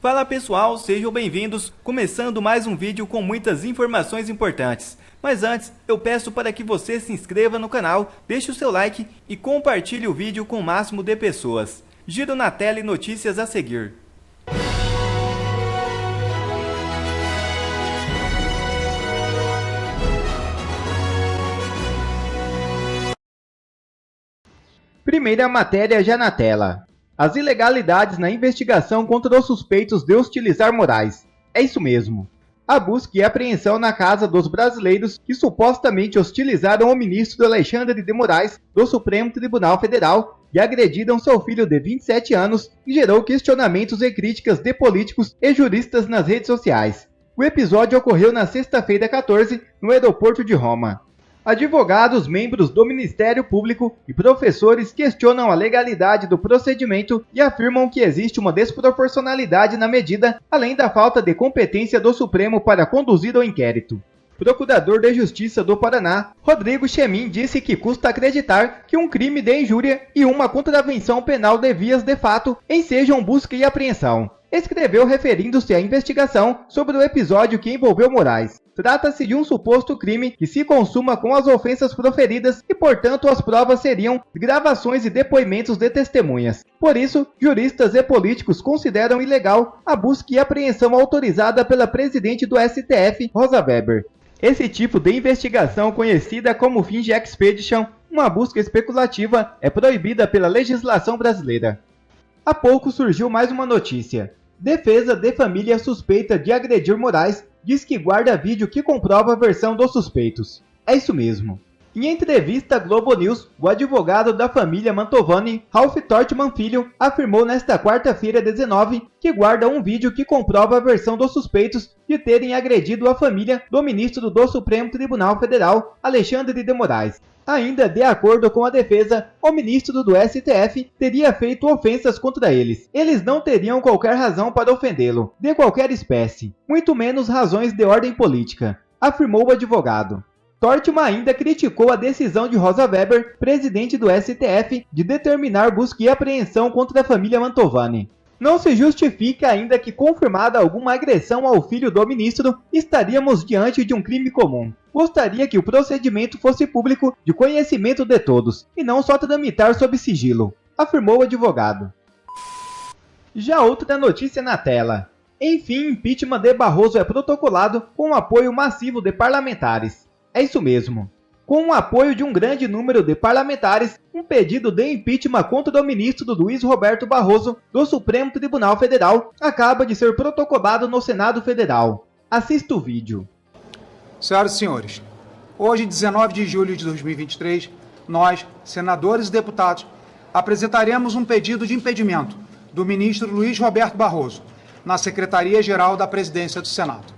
Fala pessoal, sejam bem-vindos, começando mais um vídeo com muitas informações importantes. Mas antes, eu peço para que você se inscreva no canal, deixe o seu like e compartilhe o vídeo com o máximo de pessoas. Giro na tela e notícias a seguir. Primeira matéria já na tela. As ilegalidades na investigação contra os suspeitos de hostilizar Moraes. É isso mesmo. A busca e apreensão na casa dos brasileiros que supostamente hostilizaram o ministro Alexandre de Moraes do Supremo Tribunal Federal e agrediram seu filho de 27 anos e gerou questionamentos e críticas de políticos e juristas nas redes sociais. O episódio ocorreu na sexta-feira 14, no aeroporto de Roma. Advogados, membros do Ministério Público e professores questionam a legalidade do procedimento e afirmam que existe uma desproporcionalidade na medida, além da falta de competência do Supremo para conduzir o inquérito. Procurador de Justiça do Paraná, Rodrigo Chemin, disse que custa acreditar que um crime de injúria e uma contravenção penal de vias de fato ensejam busca e apreensão. Escreveu referindo-se à investigação sobre o episódio que envolveu Moraes. Trata-se de um suposto crime que se consuma com as ofensas proferidas e, portanto, as provas seriam gravações e depoimentos de testemunhas. Por isso, juristas e políticos consideram ilegal a busca e apreensão autorizada pela presidente do STF, Rosa Weber. Esse tipo de investigação, conhecida como Finge Expedition, uma busca especulativa, é proibida pela legislação brasileira. Há pouco surgiu mais uma notícia. Defesa de família suspeita de agredir Moraes diz que guarda vídeo que comprova a versão dos suspeitos. É isso mesmo. Em entrevista à Globo News, o advogado da família Mantovani, Ralph Tortman Filho, afirmou nesta quarta-feira 19 que guarda um vídeo que comprova a versão dos suspeitos de terem agredido a família do ministro do Supremo Tribunal Federal, Alexandre de Moraes. Ainda de acordo com a defesa, o ministro do STF teria feito ofensas contra eles. Eles não teriam qualquer razão para ofendê-lo, de qualquer espécie, muito menos razões de ordem política, afirmou o advogado. Tortman ainda criticou a decisão de Rosa Weber, presidente do STF, de determinar busca e apreensão contra a família Mantovani. Não se justifica ainda que, confirmada alguma agressão ao filho do ministro, estaríamos diante de um crime comum. Gostaria que o procedimento fosse público, de conhecimento de todos, e não só tramitar sob sigilo, afirmou o advogado. Já outra notícia na tela. Enfim, impeachment de Barroso é protocolado com o apoio massivo de parlamentares. É isso mesmo. Com o apoio de um grande número de parlamentares, um pedido de impeachment contra o ministro Luiz Roberto Barroso, do Supremo Tribunal Federal, acaba de ser protocolado no Senado Federal. Assista o vídeo. Senhoras e senhores, hoje, 19 de julho de 2023, nós, senadores e deputados, apresentaremos um pedido de impedimento do ministro Luiz Roberto Barroso, na Secretaria-Geral da Presidência do Senado.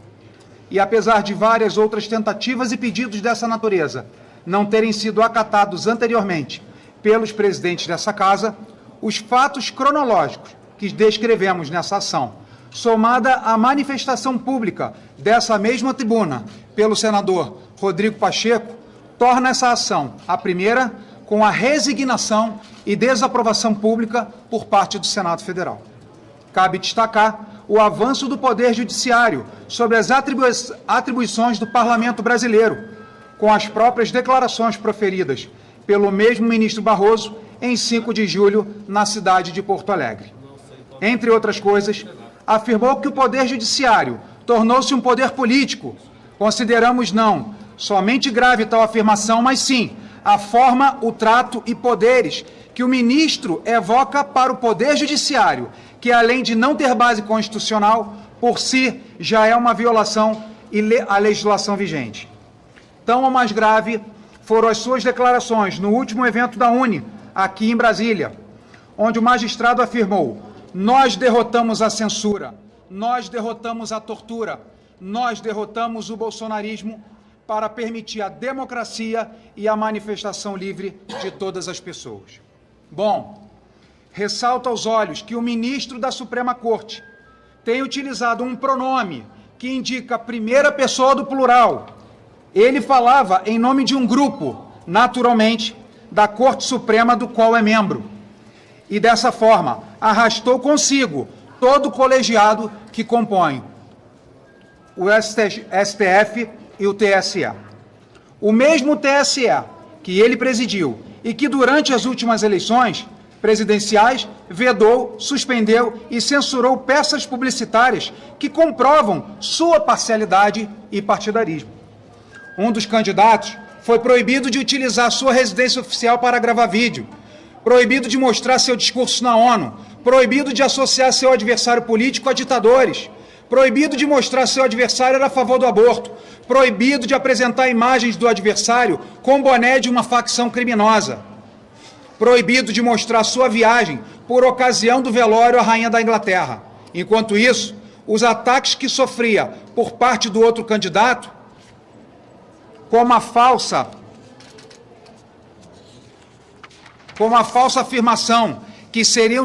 E apesar de várias outras tentativas e pedidos dessa natureza não terem sido acatados anteriormente pelos presidentes dessa Casa, os fatos cronológicos que descrevemos nessa ação, somada à manifestação pública dessa mesma tribuna pelo senador Rodrigo Pacheco, torna essa ação a primeira com a resignação e desaprovação pública por parte do Senado Federal. Cabe destacar o avanço do Poder Judiciário sobre as atribuições do Parlamento brasileiro, com as próprias declarações proferidas pelo mesmo ministro Barroso em 5 de julho na cidade de Porto Alegre. Entre outras coisas, afirmou que o Poder Judiciário tornou-se um poder político. Consideramos não somente grave tal afirmação, mas sim a forma, o trato e poderes que o ministro evoca para o Poder Judiciário, que além de não ter base constitucional, por si já é uma violação à legislação vigente. Tão ou mais grave foram as suas declarações no último evento da UNE, aqui em Brasília, onde o magistrado afirmou: nós derrotamos a censura, nós derrotamos a tortura, nós derrotamos o bolsonarismo para permitir a democracia e a manifestação livre de todas as pessoas. Bom, ressalta aos olhos que o ministro da Suprema Corte tem utilizado um pronome que indica a primeira pessoa do plural. Ele falava em nome de um grupo, naturalmente, da Corte Suprema do qual é membro. E dessa forma, arrastou consigo todo o colegiado que compõe o STF e o TSE. O mesmo TSE que ele presidiu e que durante as últimas eleições presidenciais vedou, suspendeu e censurou peças publicitárias que comprovam sua parcialidade e partidarismo. Um dos candidatos foi proibido de utilizar sua residência oficial para gravar vídeo, proibido de mostrar seu discurso na ONU, proibido de associar seu adversário político a ditadores, proibido de mostrar seu adversário era a favor do aborto, proibido de apresentar imagens do adversário com boné de uma facção criminosa, proibido de mostrar sua viagem por ocasião do velório à Rainha da Inglaterra. Enquanto isso, os ataques que sofria por parte do outro candidato, como a falsa afirmação que seriam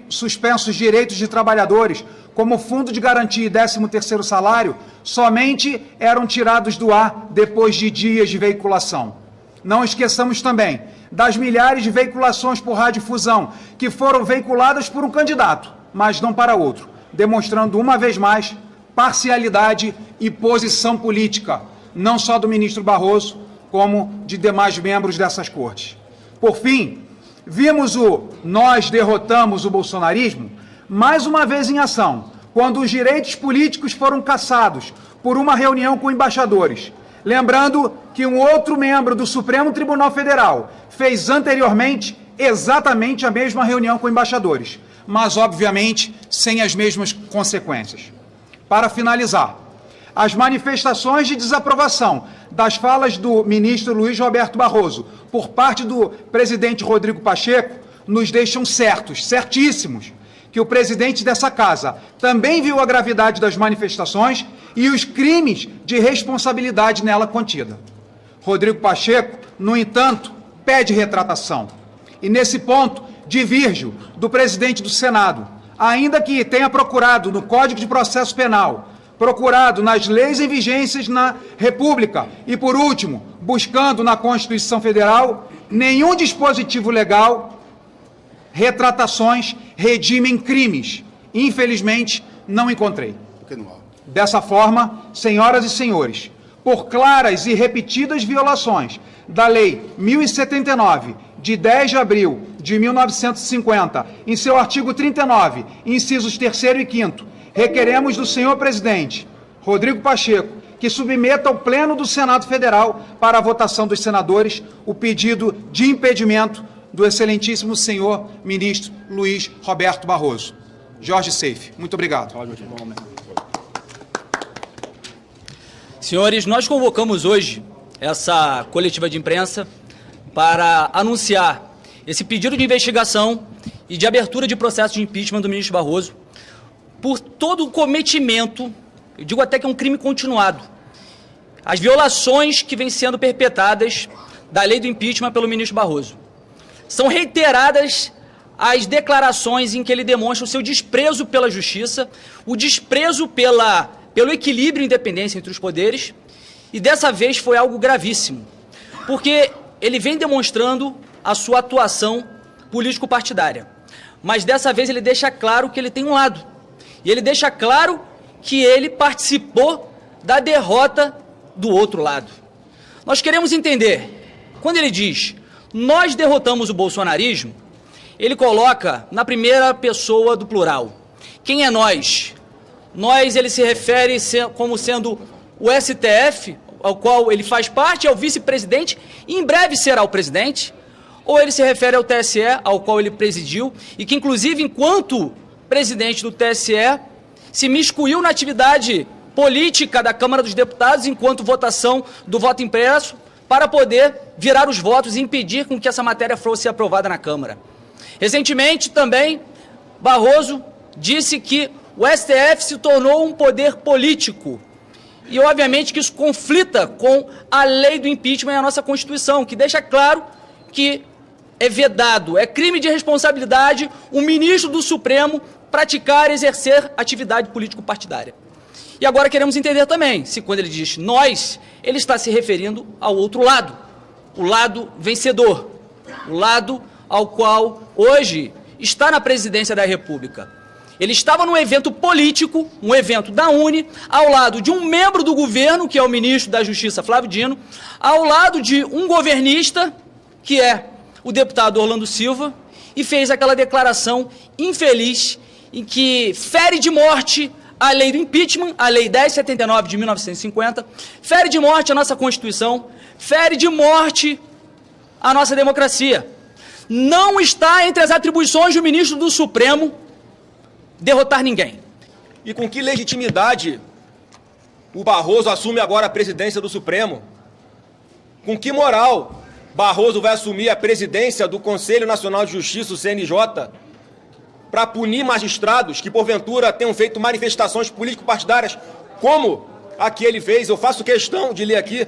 suspensos direitos de trabalhadores, como Fundo de Garantia e 13º salário, somente eram tirados do ar depois de dias de veiculação. Não esqueçamos também das milhares de veiculações por radiodifusão que foram veiculadas por um candidato, mas não para outro, demonstrando uma vez mais parcialidade e posição política, não só do ministro Barroso, como de demais membros dessas cortes. Por fim, vimos o "nós derrotamos o bolsonarismo" mais uma vez em ação, quando os direitos políticos foram cassados por uma reunião com embaixadores. Lembrando que um outro membro do Supremo Tribunal Federal fez anteriormente exatamente a mesma reunião com embaixadores, mas obviamente sem as mesmas consequências. Para finalizar, as manifestações de desaprovação das falas do ministro Luiz Roberto Barroso por parte do presidente Rodrigo Pacheco nos deixam certíssimos, que o presidente dessa casa também viu a gravidade das manifestações e os crimes de responsabilidade nela contida. Rodrigo Pacheco, no entanto, pede retratação. E nesse ponto, divirjo do presidente do Senado, ainda que tenha procurado no Código de Processo Penal, procurado nas leis em vigências na República e, por último, buscando na Constituição Federal, nenhum dispositivo legal, retratações redimem crimes. Infelizmente, não encontrei. Dessa forma, senhoras e senhores, por claras e repetidas violações da Lei 1079, de 10 de abril de 1950, em seu artigo 39, incisos 3º e 5º, requeremos do senhor presidente, Rodrigo Pacheco, que submeta ao Pleno do Senado Federal para a votação dos senadores o pedido de impedimento do excelentíssimo senhor ministro Luiz Roberto Barroso. Jorge Seife, muito obrigado. Senhores, nós convocamos hoje essa coletiva de imprensa para anunciar esse pedido de investigação e de abertura de processo de impeachment do ministro Barroso por todo o cometimento, eu digo até que é um crime continuado, as violações que vêm sendo perpetradas da lei do impeachment pelo ministro Barroso. São reiteradas as declarações em que ele demonstra o seu desprezo pela justiça, o desprezo pelo equilíbrio e independência entre os poderes, e dessa vez foi algo gravíssimo, porque ele vem demonstrando a sua atuação político-partidária, mas dessa vez ele deixa claro que ele tem um lado, e ele deixa claro que ele participou da derrota do outro lado. Nós queremos entender, quando ele diz "nós derrotamos o bolsonarismo", ele coloca na primeira pessoa do plural. Quem é nós? Nós, ele se refere como sendo o STF, ao qual ele faz parte, é o vice-presidente, e em breve será o presidente, ou ele se refere ao TSE, ao qual ele presidiu, e que, inclusive, enquanto presidente do TSE, se miscuiu na atividade política da Câmara dos Deputados, enquanto votação do voto impresso, para poder virar os votos e impedir com que essa matéria fosse aprovada na Câmara. Recentemente, também, Barroso disse que o STF se tornou um poder político. E, obviamente, que isso conflita com a lei do impeachment e a nossa Constituição, que deixa claro que é vedado, é crime de responsabilidade o ministro do Supremo praticar, exercer atividade político-partidária. E agora queremos entender também, se quando ele diz nós, ele está se referindo ao outro lado, o lado vencedor, o lado ao qual hoje está na presidência da República. Ele estava num evento político, um evento da UNE, ao lado de um membro do governo, que é o ministro da Justiça, Flávio Dino, ao lado de um governista, que é o deputado Orlando Silva, e fez aquela declaração infeliz em que fere de morte a lei do impeachment, a lei 1079 de 1950, fere de morte a nossa Constituição, fere de morte a nossa democracia. Não está entre as atribuições do ministro do Supremo derrotar ninguém. E com que legitimidade o Barroso assume agora a presidência do Supremo? Com que moral Barroso vai assumir a presidência do Conselho Nacional de Justiça, o CNJ, para punir magistrados que, porventura, tenham feito manifestações político-partidárias, como a que ele fez? Eu faço questão de ler aqui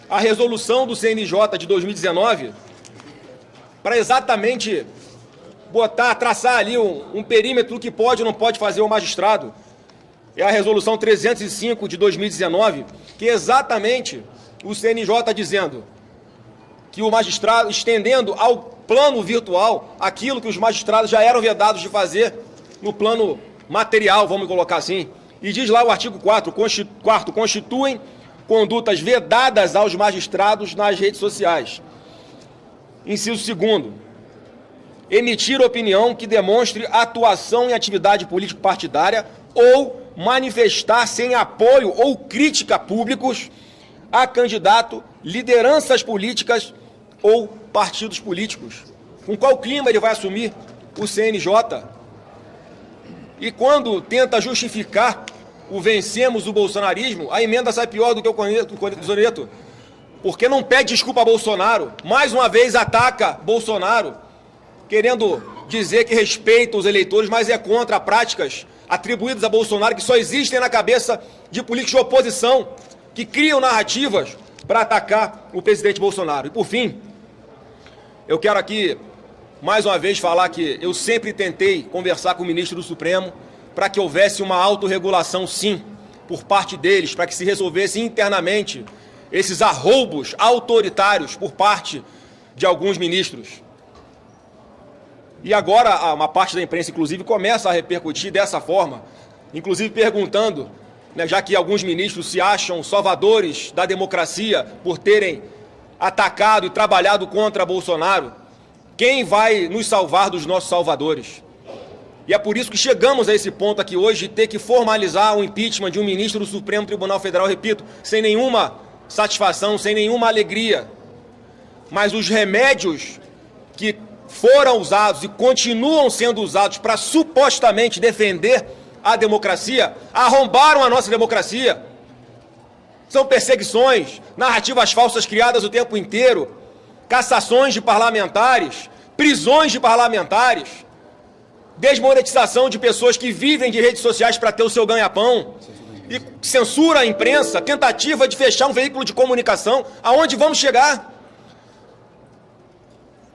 a resolução do CNJ de 2019, para exatamente traçar ali um perímetro do que pode ou não pode fazer o magistrado. É a resolução 305 de 2019, que exatamente o CNJ dizendo que o magistrado, estendendo ao plano virtual aquilo que os magistrados já eram vedados de fazer no plano material, vamos colocar assim. E diz lá o artigo 4º, constituem condutas vedadas aos magistrados nas redes sociais. Inciso 2º, emitir opinião que demonstre atuação em atividade político-partidária ou manifestar-se em apoio ou crítica públicos a candidato, lideranças políticas ou partidos políticos. Com qual clima ele vai assumir o CNJ? E quando tenta justificar o vencemos o bolsonarismo, a emenda sai pior do que o Coneto, porque não pede desculpa a Bolsonaro, mais uma vez ataca Bolsonaro, querendo dizer que respeita os eleitores, mas é contra práticas atribuídas a Bolsonaro que só existem na cabeça de políticos de oposição, que criam narrativas para atacar o presidente Bolsonaro. E por fim, eu quero aqui, mais uma vez, falar que eu sempre tentei conversar com o ministro do Supremo para que houvesse uma autorregulação, sim, por parte deles, para que se resolvesse internamente esses arroubos autoritários por parte de alguns ministros. E agora uma parte da imprensa, inclusive, começa a repercutir dessa forma, inclusive perguntando, né, já que alguns ministros se acham salvadores da democracia por terem atacado e trabalhado contra Bolsonaro, quem vai nos salvar dos nossos salvadores? E é por isso que chegamos a esse ponto aqui hoje de ter que formalizar o impeachment de um ministro do Supremo Tribunal Federal, repito, sem nenhuma satisfação, sem nenhuma alegria. Mas os remédios que foram usados e continuam sendo usados para supostamente defender a democracia, arrombaram a nossa democracia. São perseguições, narrativas falsas criadas o tempo inteiro, cassações de parlamentares, prisões de parlamentares, desmonetização de pessoas que vivem de redes sociais para ter o seu ganha-pão, e censura à imprensa, tentativa de fechar um veículo de comunicação. Aonde vamos chegar?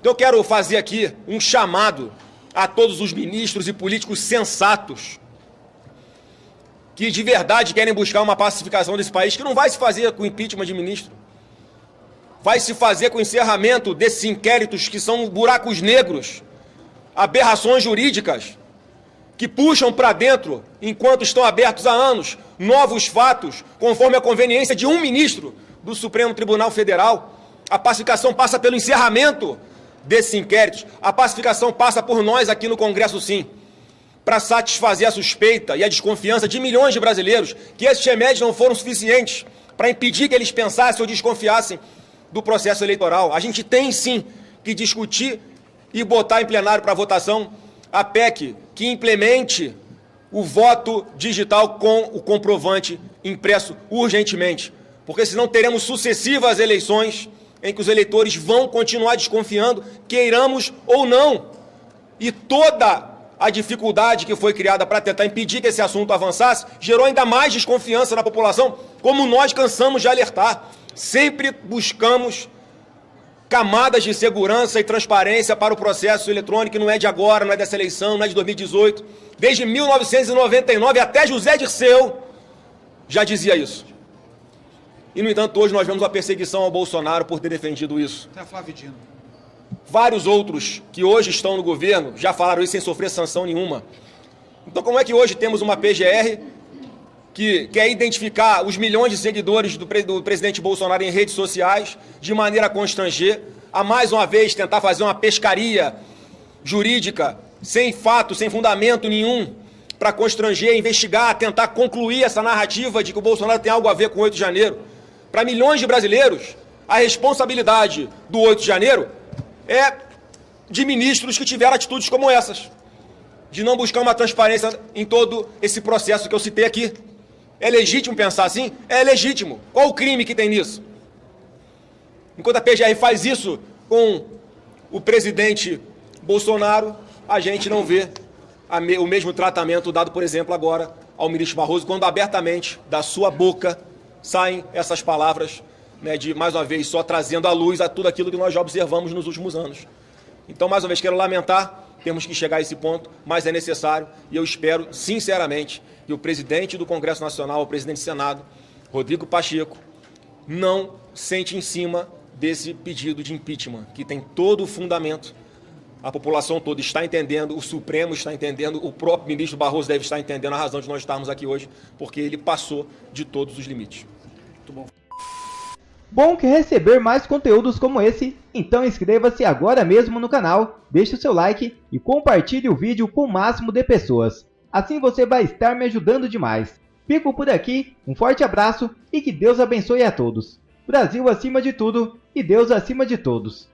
Eu quero fazer aqui um chamado a todos os ministros e políticos sensatos que de verdade querem buscar uma pacificação desse país, que não vai se fazer com impeachment de ministro. Vai se fazer com o encerramento desses inquéritos que são buracos negros, aberrações jurídicas, que puxam para dentro, enquanto estão abertos há anos, novos fatos, conforme a conveniência de um ministro do Supremo Tribunal Federal. A pacificação passa pelo encerramento desses inquéritos. A pacificação passa por nós aqui no Congresso, sim, para satisfazer a suspeita e a desconfiança de milhões de brasileiros que esses remédios não foram suficientes para impedir que eles pensassem ou desconfiassem do processo eleitoral. A gente tem, sim, que discutir e botar em plenário para votação a PEC que implemente o voto digital com o comprovante impresso urgentemente, porque senão teremos sucessivas eleições em que os eleitores vão continuar desconfiando, queiramos ou não. E toda a dificuldade que foi criada para tentar impedir que esse assunto avançasse gerou ainda mais desconfiança na população, como nós cansamos de alertar. Sempre buscamos camadas de segurança e transparência para o processo eletrônico, que não é de agora, não é dessa eleição, não é de 2018. Desde 1999, até José Dirceu já dizia isso. E, no entanto, hoje nós vemos a perseguição ao Bolsonaro por ter defendido isso. Até Flávio Dino. Vários outros que hoje estão no governo já falaram isso sem sofrer sanção nenhuma. Então como é que hoje temos uma PGR que quer identificar os milhões de seguidores do presidente Bolsonaro em redes sociais de maneira a constranger, a mais uma vez tentar fazer uma pescaria jurídica sem fato, sem fundamento nenhum, para constranger, investigar, tentar concluir essa narrativa de que o Bolsonaro tem algo a ver com o 8 de janeiro. Para milhões de brasileiros, a responsabilidade do 8 de janeiro é de ministros que tiveram atitudes como essas, de não buscar uma transparência em todo esse processo que eu citei aqui. É legítimo pensar assim? É legítimo. Qual o crime que tem nisso? Enquanto a PGR faz isso com o presidente Bolsonaro, a gente não vê o mesmo tratamento dado, por exemplo, agora ao ministro Barroso, quando abertamente da sua boca saem essas palavras, né, de, mais uma vez, só trazendo à luz a tudo aquilo que nós já observamos nos últimos anos. Então, mais uma vez, quero lamentar, temos que chegar a esse ponto, mas é necessário, e eu espero, sinceramente, que o presidente do Congresso Nacional, o presidente do Senado, Rodrigo Pacheco, não sente em cima desse pedido de impeachment, que tem todo o fundamento. A população toda está entendendo, o Supremo está entendendo, o próprio ministro Barroso deve estar entendendo a razão de nós estarmos aqui hoje, porque ele passou de todos os limites. Muito bom. Bom, quer receber mais conteúdos como esse? Então inscreva-se agora mesmo no canal, deixe o seu like e compartilhe o vídeo com o máximo de pessoas. Assim você vai estar me ajudando demais. Fico por aqui, um forte abraço e que Deus abençoe a todos. Brasil acima de tudo e Deus acima de todos.